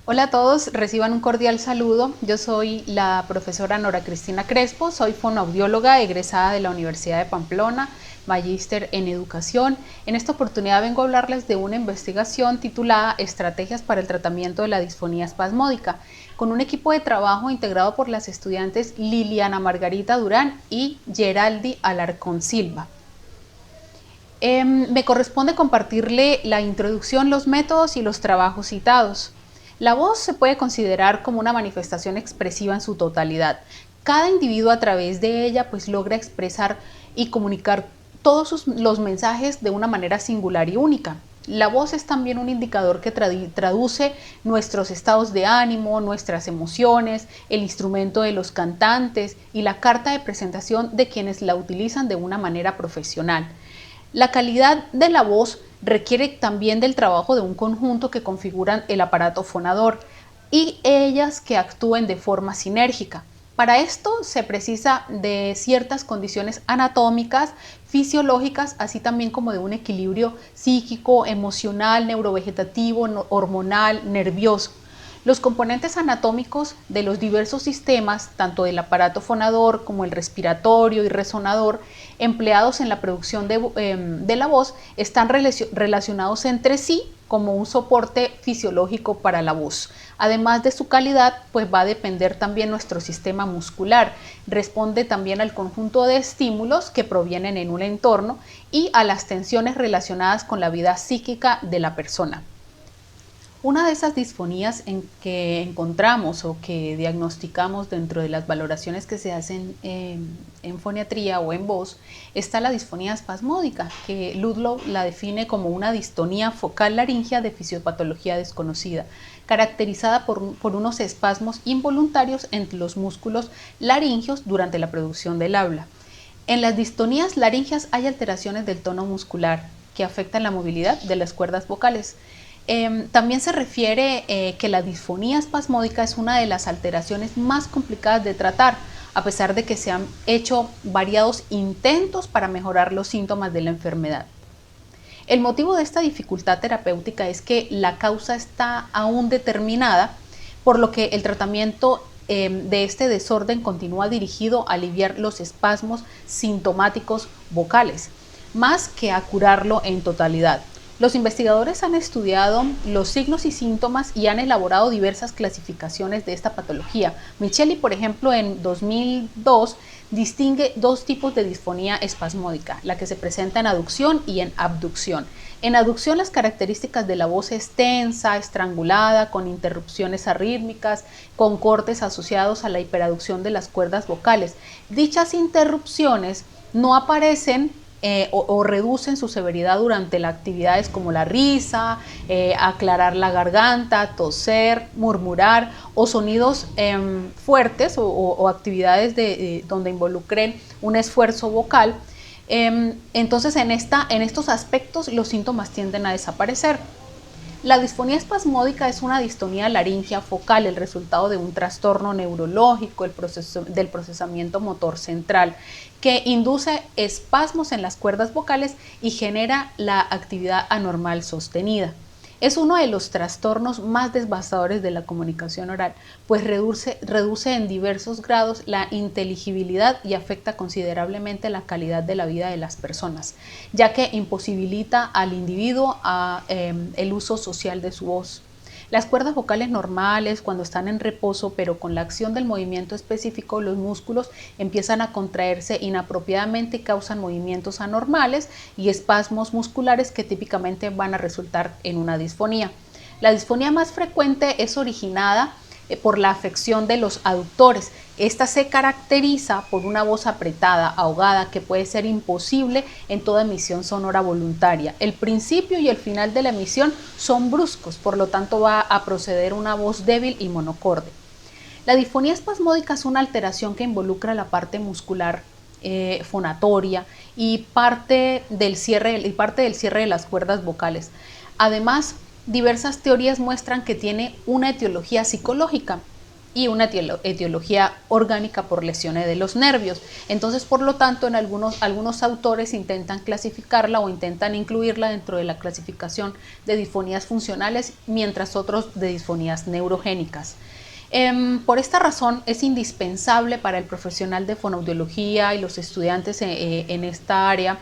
Hola a todos, reciban un cordial saludo. Yo soy la profesora Nora Cristina Crespo, soy fonoaudióloga egresada de la Universidad de Pamplona, magíster en educación. En esta oportunidad vengo a hablarles de una investigación titulada Estrategias para el tratamiento de la disfonía espasmódica, con un equipo de trabajo integrado por las estudiantes Liliana Margarita Durán y Geraldi Alarcón Silva. Me corresponde compartirle la introducción, los métodos y los trabajos citados. La voz se puede considerar como una manifestación expresiva en su totalidad. Cada individuo a través de ella logra expresar y comunicar todos los mensajes de una manera singular y única. La voz es también un indicador que traduce nuestros estados de ánimo, nuestras emociones, el instrumento de los cantantes y la carta de presentación de quienes la utilizan de una manera profesional. La calidad de la voz requiere también del trabajo de un conjunto que configuran el aparato fonador y ellas que actúen de forma sinérgica. Para esto se precisa de ciertas condiciones anatómicas, fisiológicas, así también como de un equilibrio psíquico, emocional, neurovegetativo, hormonal, nervioso. Los componentes anatómicos de los diversos sistemas, tanto del aparato fonador como el respiratorio y resonador, empleados en la producción de la voz, están relacionados entre sí como un soporte fisiológico para la voz. Además de su calidad, va a depender también nuestro sistema muscular. Responde también al conjunto de estímulos que provienen en un entorno y a las tensiones relacionadas con la vida psíquica de la persona. Una de esas disfonías en que encontramos o que diagnosticamos dentro de las valoraciones que se hacen en foniatría o en voz está la disfonía espasmódica, que Ludlow la define como una distonía focal laringea de fisiopatología desconocida, caracterizada por unos espasmos involuntarios entre los músculos laringeos durante la producción del habla. En las distonías laríngeas hay alteraciones del tono muscular que afectan la movilidad de las cuerdas vocales. También se refiere que la disfonía espasmódica es una de las alteraciones más complicadas de tratar, a pesar de que se han hecho variados intentos para mejorar los síntomas de la enfermedad. El motivo de esta dificultad terapéutica es que la causa está aún determinada, por lo que el tratamiento de este desorden continúa dirigido a aliviar los espasmos sintomáticos vocales, más que a curarlo en totalidad. Los investigadores han estudiado los signos y síntomas y han elaborado diversas clasificaciones de esta patología. Micheli, por ejemplo, en 2002 distingue dos tipos de disfonía espasmódica, la que se presenta en aducción y en abducción. En aducción, las características de la voz es tensa, estrangulada, con interrupciones arrítmicas, con cortes asociados a la hiperaducción de las cuerdas vocales. Dichas interrupciones no aparecen o reducen su severidad durante las actividades como la risa, aclarar la garganta, toser, murmurar o sonidos fuertes o actividades donde involucren un esfuerzo vocal. Entonces en estos aspectos los síntomas tienden a desaparecer. La disfonía espasmódica es una distonía laringea focal, el resultado de un trastorno neurológico del procesamiento motor central, que induce espasmos en las cuerdas vocales y genera la actividad anormal sostenida. Es uno de los trastornos más devastadores de la comunicación oral, pues reduce en diversos grados la inteligibilidad y afecta considerablemente la calidad de la vida de las personas, ya que imposibilita al individuo el uso social de su voz. Las cuerdas vocales normales, cuando están en reposo, pero con la acción del movimiento específico, los músculos empiezan a contraerse inapropiadamente y causan movimientos anormales y espasmos musculares que típicamente van a resultar en una disfonía. La disfonía más frecuente es originada por la afección de los aductores. Esta se caracteriza por una voz apretada, ahogada, que puede ser imposible en toda emisión sonora voluntaria. El principio y el final de la emisión son bruscos, por lo tanto va a proceder una voz débil y monocorde. La disfonía espasmódica es una alteración que involucra la parte muscular fonatoria y parte del cierre de las cuerdas vocales. Además, diversas teorías muestran que tiene una etiología psicológica. y una etiología orgánica por lesiones de los nervios. Entonces, por lo tanto, en algunos autores intentan clasificarla o intentan incluirla dentro de la clasificación de disfonías funcionales, mientras otros de disfonías neurogénicas. Por esta razón es indispensable para el profesional de fonoaudiología y los estudiantes en esta área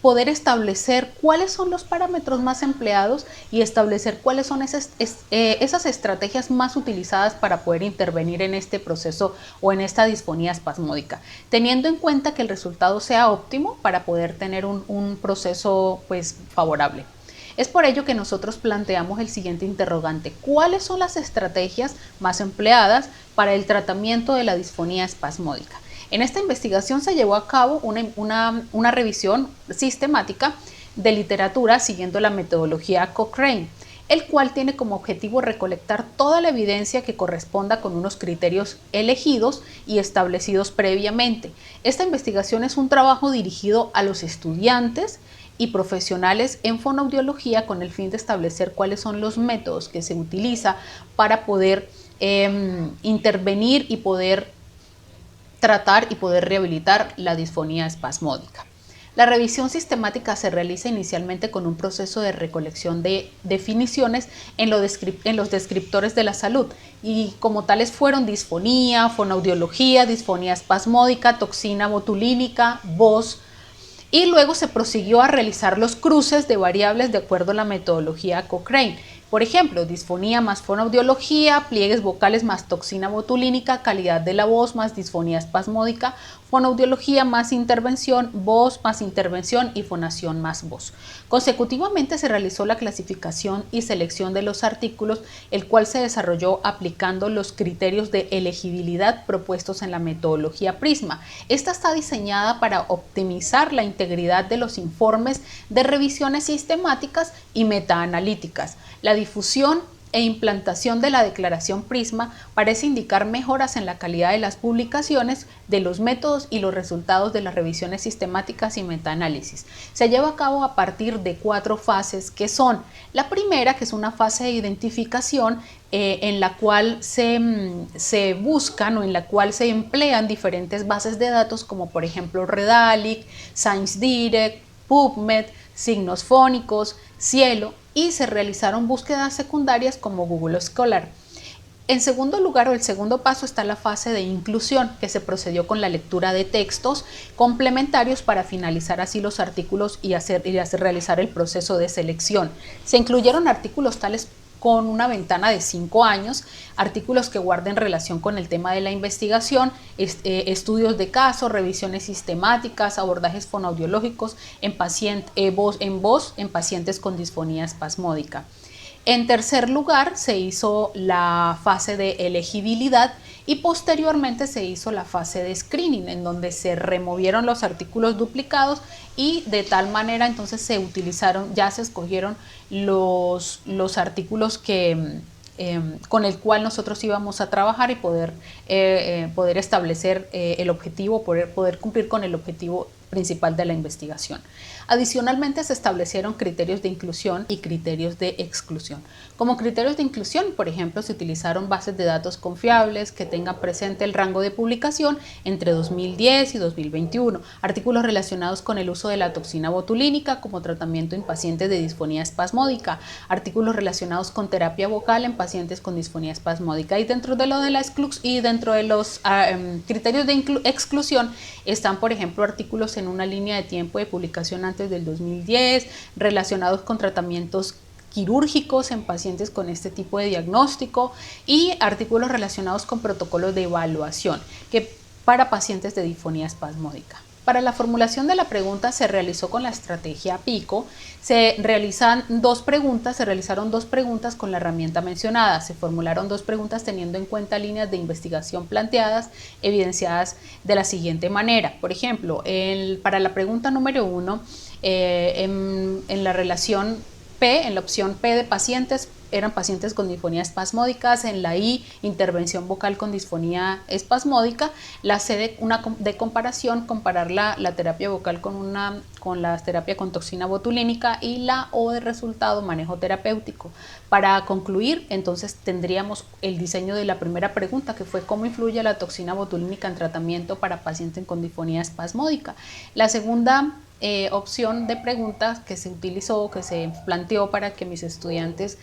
poder establecer cuáles son los parámetros más empleados y establecer cuáles son esas estrategias más utilizadas para poder intervenir en este proceso o en esta disfonía espasmódica, teniendo en cuenta que el resultado sea óptimo para poder tener un proceso pues favorable. Es por ello que nosotros planteamos el siguiente interrogante: ¿cuáles son las estrategias más empleadas para el tratamiento de la disfonía espasmódica? En esta investigación se llevó a cabo una revisión sistemática de literatura siguiendo la metodología Cochrane, el cual tiene como objetivo recolectar toda la evidencia que corresponda con unos criterios elegidos y establecidos previamente. Esta investigación es un trabajo dirigido a los estudiantes y profesionales en fonoaudiología con el fin de establecer cuáles son los métodos que se utiliza para poder intervenir y poder tratar y poder rehabilitar la disfonía espasmódica. La revisión sistemática se realiza inicialmente con un proceso de recolección de definiciones en los descriptores de la salud, y como tales fueron disfonía, fonoaudiología, disfonía espasmódica, toxina botulínica, voz, y luego se prosiguió a realizar los cruces de variables de acuerdo a la metodología Cochrane. Por ejemplo, disfonía más fonoaudiología, pliegues vocales más toxina botulínica, calidad de la voz más disfonía espasmódica, fonoaudiología más intervención, voz más intervención y fonación más voz. Consecutivamente se realizó la clasificación y selección de los artículos, el cual se desarrolló aplicando los criterios de elegibilidad propuestos en la metodología Prisma. Esta está diseñada para optimizar la integridad de los informes de revisiones sistemáticas y metaanalíticas. La difusión e implantación de la declaración Prisma parece indicar mejoras en la calidad de las publicaciones, de los métodos y los resultados de las revisiones sistemáticas y metaanálisis. Se lleva a cabo a partir de 4 fases, que son: la primera, que es una fase de identificación en la cual se buscan o en la cual se emplean diferentes bases de datos, como por ejemplo Redalyc, ScienceDirect, PubMed, signos fónicos, Cielo, y se realizaron búsquedas secundarias como Google Scholar. En segundo lugar, o el segundo paso, está la fase de inclusión, que se procedió con la lectura de textos complementarios para finalizar así los artículos y realizar el proceso de selección. Se incluyeron artículos tales con una ventana de 5 años, artículos que guarden relación con el tema de la investigación, estudios de caso, revisiones sistemáticas, abordajes fonoaudiológicos en voz en pacientes con disfonía espasmódica. En tercer lugar, se hizo la fase de elegibilidad y posteriormente se hizo la fase de screening, en donde se removieron los artículos duplicados y de tal manera entonces se escogieron los artículos que con el cual nosotros íbamos a trabajar y poder establecer el objetivo, poder cumplir con el objetivo principal de la investigación. Adicionalmente, se establecieron criterios de inclusión y criterios de exclusión. Como criterios de inclusión, por ejemplo, se utilizaron bases de datos confiables que tengan presente el rango de publicación entre 2010 y 2021, artículos relacionados con el uso de la toxina botulínica como tratamiento en pacientes de disfonía espasmódica, artículos relacionados con terapia vocal en pacientes con disfonía espasmódica, y dentro de los criterios de exclusión están, por ejemplo, artículos en una línea de tiempo de publicación antes del 2010 relacionados con tratamientos quirúrgicos en pacientes con este tipo de diagnóstico, y artículos relacionados con protocolos de evaluación para pacientes de disfonía espasmódica. Para la formulación de la pregunta se realizó con la estrategia PICO. Se realizaron 2 preguntas con la herramienta mencionada. Se formularon 2 preguntas teniendo en cuenta líneas de investigación planteadas, evidenciadas de la siguiente manera. Por ejemplo, para la pregunta número 1, en la relación P, en la opción P de pacientes, eran pacientes con disfonía espasmódicas, en la I, intervención vocal con disfonía espasmódica, la C de comparación, comparar la terapia vocal con la terapia con toxina botulínica, y la O de resultado, manejo terapéutico. Para concluir, entonces tendríamos el diseño de la primera pregunta, que fue ¿cómo influye la toxina botulínica en tratamiento para pacientes con disfonía espasmódica? La segunda opción de preguntas que se utilizó, que se planteó para que mis estudiantes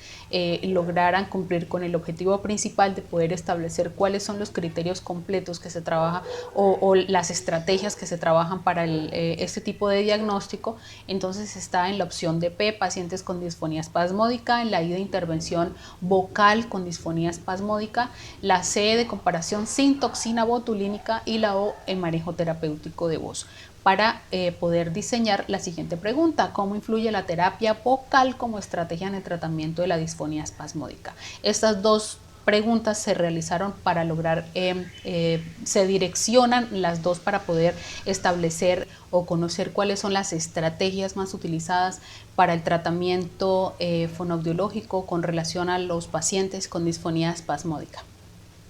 lograran cumplir con el objetivo principal de poder establecer cuáles son los criterios completos que se trabaja o las estrategias que se trabajan para este tipo de diagnóstico. Entonces está en la opción de P, pacientes con disfonía espasmódica, en la I de intervención vocal con disfonía espasmódica, la C de comparación sin toxina botulínica y la O en manejo terapéutico de voz, para poder diseñar la siguiente pregunta: ¿cómo influye la terapia vocal como estrategia en el tratamiento de la disfonía espasmódica? Estas dos preguntas se realizaron para lograr, se direccionan las dos para poder establecer o conocer cuáles son las estrategias más utilizadas para el tratamiento fonoaudiológico con relación a los pacientes con disfonía espasmódica.